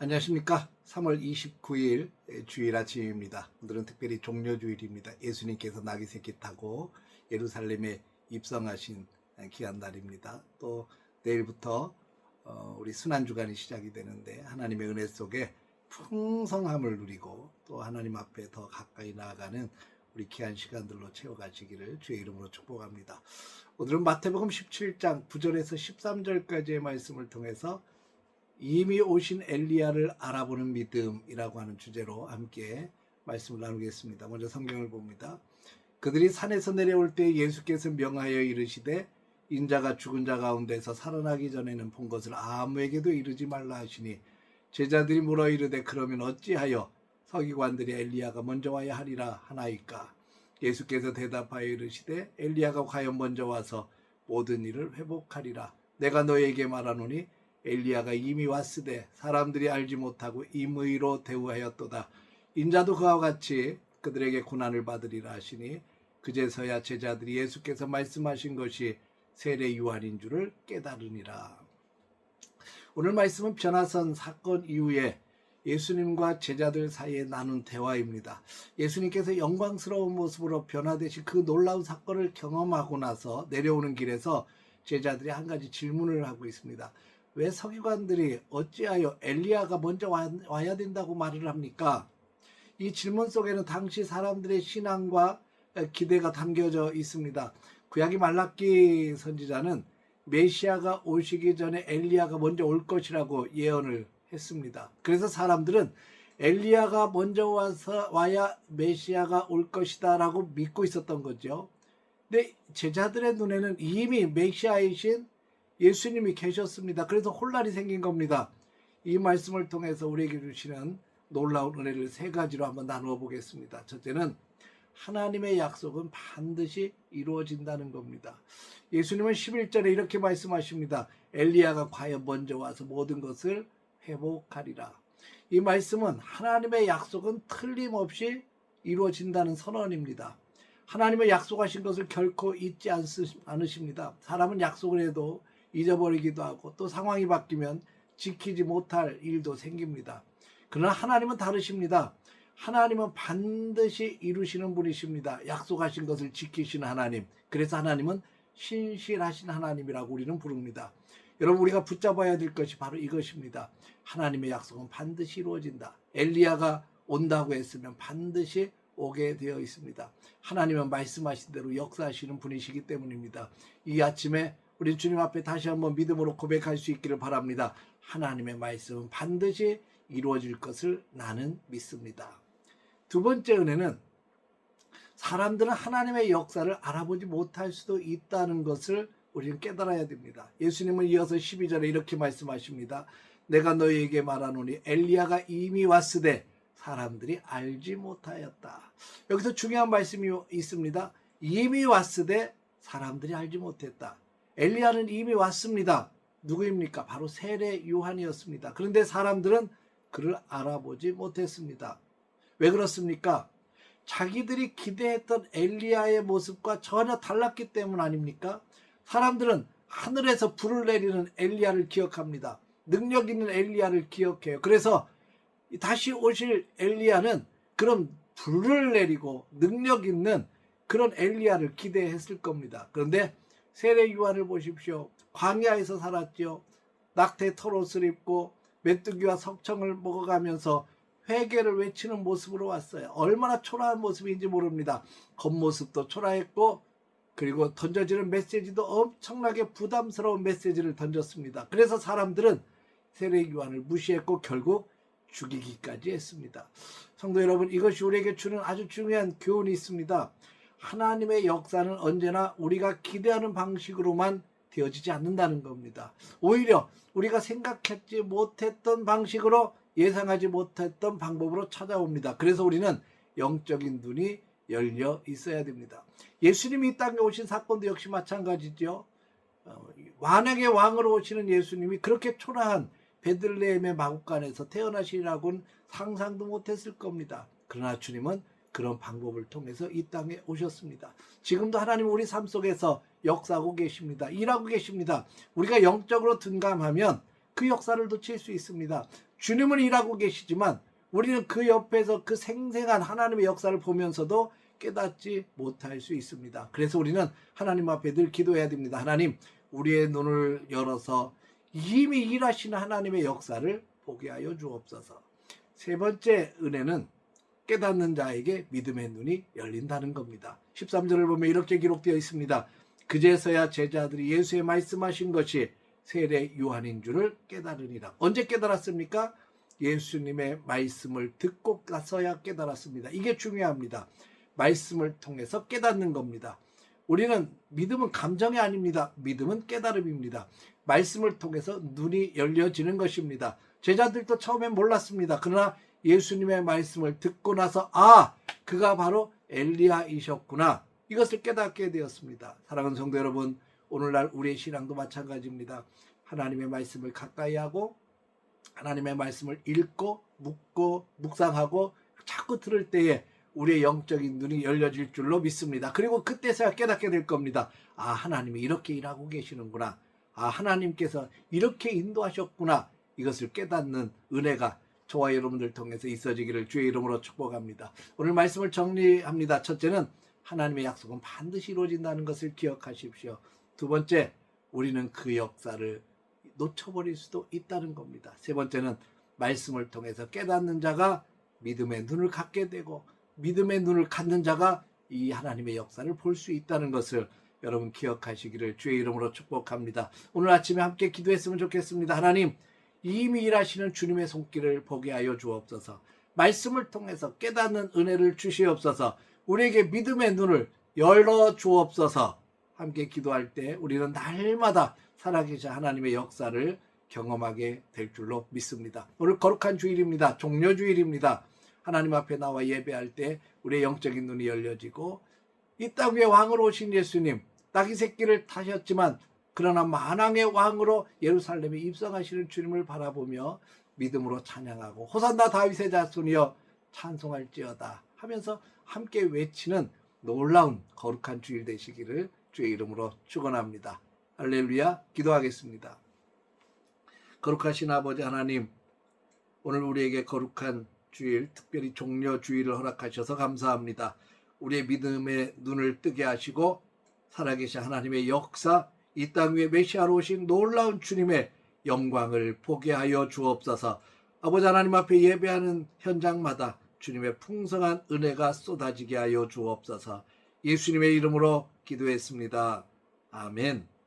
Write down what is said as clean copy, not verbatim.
안녕하십니까. 3월 29일 주일 아침입니다. 오늘은 특별히 종려주일입니다. 예수님께서 나귀 새끼 타고 예루살렘에 입성하신 귀한 날입니다. 또 내일부터 우리 순환주간이 시작이 되는데 하나님의 은혜 속에 풍성함을 누리고 또 하나님 앞에 더 가까이 나아가는 우리 귀한 시간들로 채워가시기를 주의 이름으로 축복합니다. 오늘은 마태복음 17장 9절에서 13절까지의 말씀을 통해서 이미 오신 엘리야를 알아보는 믿음이라고 하는 주제로 함께 말씀을 나누겠습니다. 먼저 성경을 봅니다. 그들이 산에서 내려올 때 예수께서 명하여 이르시되 인자가 죽은 자 가운데서 살아나기 전에는 본 것을 아무에게도 이르지 말라 하시니 제자들이 물어 이르되 그러면 어찌하여 서기관들이 엘리야가 먼저 와야 하리라 하나이까. 예수께서 대답하여 이르시되 엘리야가 과연 먼저 와서 모든 일을 회복하리라. 내가 너에게 말하노니 엘리야가 이미 왔으되 사람들이 알지 못하고 임의로 대우하였도다. 인자도 그와 같이 그들에게 고난을 받으리라 하시니 그제서야 제자들이 예수께서 말씀하신 것이 세례 요한인 줄을 깨달으니라. 오늘 말씀은 변화선 사건 이후에 예수님과 제자들 사이에 나눈 대화입니다. 예수님께서 영광스러운 모습으로 변화되신 그 놀라운 사건을 경험하고 나서 내려오는 길에서 제자들이 한 가지 질문을 하고 있습니다. 왜 서기관들이 어찌하여 엘리야가 먼저 와야 된다고 말을 합니까? 이 질문 속에는 당시 사람들의 신앙과 기대가 담겨져 있습니다. 구약의 말라기 선지자는 메시아가 오시기 전에 엘리야가 먼저 올 것이라고 예언을 했습니다. 그래서 사람들은 엘리야가 먼저 와야 메시아가 올 것이다 라고 믿고 있었던 거죠. 근데 제자들의 눈에는 이미 메시아이신 예수님이 계셨습니다. 그래서 혼란이 생긴 겁니다. 이 말씀을 통해서 우리에게 주시는 놀라운 은혜를 세 가지로 한번 나누어 보겠습니다. 첫째는 하나님의 약속은 반드시 이루어진다는 겁니다. 예수님은 11절에 이렇게 말씀하십니다. 엘리야가 과연 먼저 와서 모든 것을 회복하리라. 이 말씀은 하나님의 약속은 틀림없이 이루어진다는 선언입니다. 하나님의 약속하신 것을 결코 잊지 않으십니다. 사람은 약속을 해도 잊어버리기도 하고 또 상황이 바뀌면 지키지 못할 일도 생깁니다. 그러나 하나님은 다르십니다. 하나님은 반드시 이루시는 분이십니다. 약속하신 것을 지키시는 하나님. 그래서 하나님은 신실하신 하나님이라고 우리는 부릅니다. 여러분, 우리가 붙잡아야 될 것이 바로 이것입니다. 하나님의 약속은 반드시 이루어진다. 엘리야가 온다고 했으면 반드시 오게 되어 있습니다. 하나님은 말씀하신 대로 역사하시는 분이시기 때문입니다. 이 아침에 우리 주님 앞에 다시 한번 믿음으로 고백할 수 있기를 바랍니다. 하나님의 말씀은 반드시 이루어질 것을 나는 믿습니다. 두 번째 은혜는 사람들은 하나님의 역사를 알아보지 못할 수도 있다는 것을 우리는 깨달아야 됩니다. 예수님은 이어서 12절에 이렇게 말씀하십니다. 내가 너희에게 말하노니 엘리야가 이미 왔으되 사람들이 알지 못하였다. 여기서 중요한 말씀이 있습니다. 이미 왔으되 사람들이 알지 못했다. 엘리야는 이미 왔습니다. 누구입니까? 바로 세례 요한이었습니다. 그런데 사람들은 그를 알아보지 못했습니다. 왜 그렇습니까? 자기들이 기대했던 엘리야의 모습과 전혀 달랐기 때문 아닙니까? 사람들은 하늘에서 불을 내리는 엘리야를 기억합니다. 능력 있는 엘리야를 기억해요. 그래서 다시 오실 엘리야는 그런 불을 내리고 능력 있는 그런 엘리야를 기대했을 겁니다. 그런데 세례 요한을 보십시오. 광야에서 살았죠. 낙태 털옷을 입고 메뚜기와 석청을 먹어가면서 회개를 외치는 모습으로 왔어요. 얼마나 초라한 모습인지 모릅니다. 겉모습도 초라했고 그리고 던져지는 메시지도 엄청나게 부담스러운 메시지를 던졌습니다. 그래서 사람들은 세례 요한을 무시했고 결국 죽이기까지 했습니다. 성도 여러분, 이것이 우리에게 주는 아주 중요한 교훈이 있습니다. 하나님의 역사는 언제나 우리가 기대하는 방식으로만 되어지지 않는다는 겁니다. 오히려 우리가 생각하지 못했던 방식으로, 예상하지 못했던 방법으로 찾아옵니다. 그래서 우리는 영적인 눈이 열려 있어야 됩니다. 예수님이 이 땅에 오신 사건도 역시 마찬가지죠. 완악의 왕으로 오시는 예수님이 그렇게 초라한 베들레헴의 마구간에서 태어나시리라고는 상상도 못했을 겁니다. 그러나 주님은 그런 방법을 통해서 이 땅에 오셨습니다. 지금도 하나님은 우리 삶 속에서 역사하고 계십니다. 일하고 계십니다. 우리가 영적으로 둔감하면 그 역사를 놓칠 수 있습니다. 주님은 일하고 계시지만 우리는 그 옆에서 그 생생한 하나님의 역사를 보면서도 깨닫지 못할 수 있습니다. 그래서 우리는 하나님 앞에 늘 기도해야 됩니다. 하나님, 우리의 눈을 열어서 이미 일하시는 하나님의 역사를 보게 하여 주옵소서. 세 번째 은혜는 깨닫는 자에게 믿음의 눈이 열린다는 겁니다. 13절을 보면 이렇게 기록되어 있습니다. 그제서야 제자들이 예수의 말씀하신 것이 세례 요한인 줄을 깨달으니라. 언제 깨달았습니까? 예수님의 말씀을 듣고 나서야 깨달았습니다. 이게 중요합니다. 말씀을 통해서 깨닫는 겁니다. 우리는 믿음은 감정이 아닙니다. 믿음은 깨달음입니다. 말씀을 통해서 눈이 열려지는 것입니다. 제자들도 처음엔 몰랐습니다. 그러나 예수님의 말씀을 듣고 나서 그가 바로 엘리야이셨구나, 이것을 깨닫게 되었습니다. 사랑하는 성도 여러분, 오늘날 우리의 신앙도 마찬가지입니다. 하나님의 말씀을 가까이 하고 하나님의 말씀을 읽고 묵고 묵상하고 자꾸 들을 때에 우리의 영적인 눈이 열려질 줄로 믿습니다. 그리고 그때서야 깨닫게 될 겁니다. 하나님이 이렇게 일하고 계시는구나. 하나님께서 이렇게 인도하셨구나. 이것을 깨닫는 은혜가 저와 여러분들 통해서 있어지기를 주의 이름으로 축복합니다. 오늘 말씀을 정리합니다. 첫째는 하나님의 약속은 반드시 이루어진다는 것을 기억하십시오. 두 번째, 우리는 그 역사를 놓쳐버릴 수도 있다는 겁니다. 세 번째는 말씀을 통해서 깨닫는 자가 믿음의 눈을 갖게 되고 믿음의 눈을 갖는 자가 이 하나님의 역사를 볼 수 있다는 것을 여러분 기억하시기를 주의 이름으로 축복합니다. 오늘 아침에 함께 기도했으면 좋겠습니다. 하나님, 이미 일하시는 주님의 손길을 보게 하여 주옵소서. 말씀을 통해서 깨닫는 은혜를 주시옵소서. 우리에게 믿음의 눈을 열어 주옵소서. 함께 기도할 때 우리는 날마다 살아계신 하나님의 역사를 경험하게 될 줄로 믿습니다. 오늘 거룩한 주일입니다. 종려주일입니다. 하나님 앞에 나와 예배할 때 우리의 영적인 눈이 열려지고 이 땅 위에 왕으로 오신 예수님, 나귀 새끼를 타셨지만 그러나 만왕의 왕으로 예루살렘에 입성하시는 주님을 바라보며 믿음으로 찬양하고 호산나 다윗의 자손이여 찬송할지어다 하면서 함께 외치는 놀라운 거룩한 주일 되시기를 주의 이름으로 축원합니다. 할렐루야. 기도하겠습니다. 거룩하신 아버지 하나님, 오늘 우리에게 거룩한 주일, 특별히 종려 주일을 허락하셔서 감사합니다. 우리의 믿음의 눈을 뜨게 하시고 살아계신 하나님의 역사, 이 땅 위에 메시아로 오신 놀라운 주님의 영광을 보게 하여 주옵소서. 아버지 하나님 앞에 예배하는 현장마다 주님의 풍성한 은혜가 쏟아지게 하여 주옵소서. 예수님의 이름으로 기도했습니다. 아멘.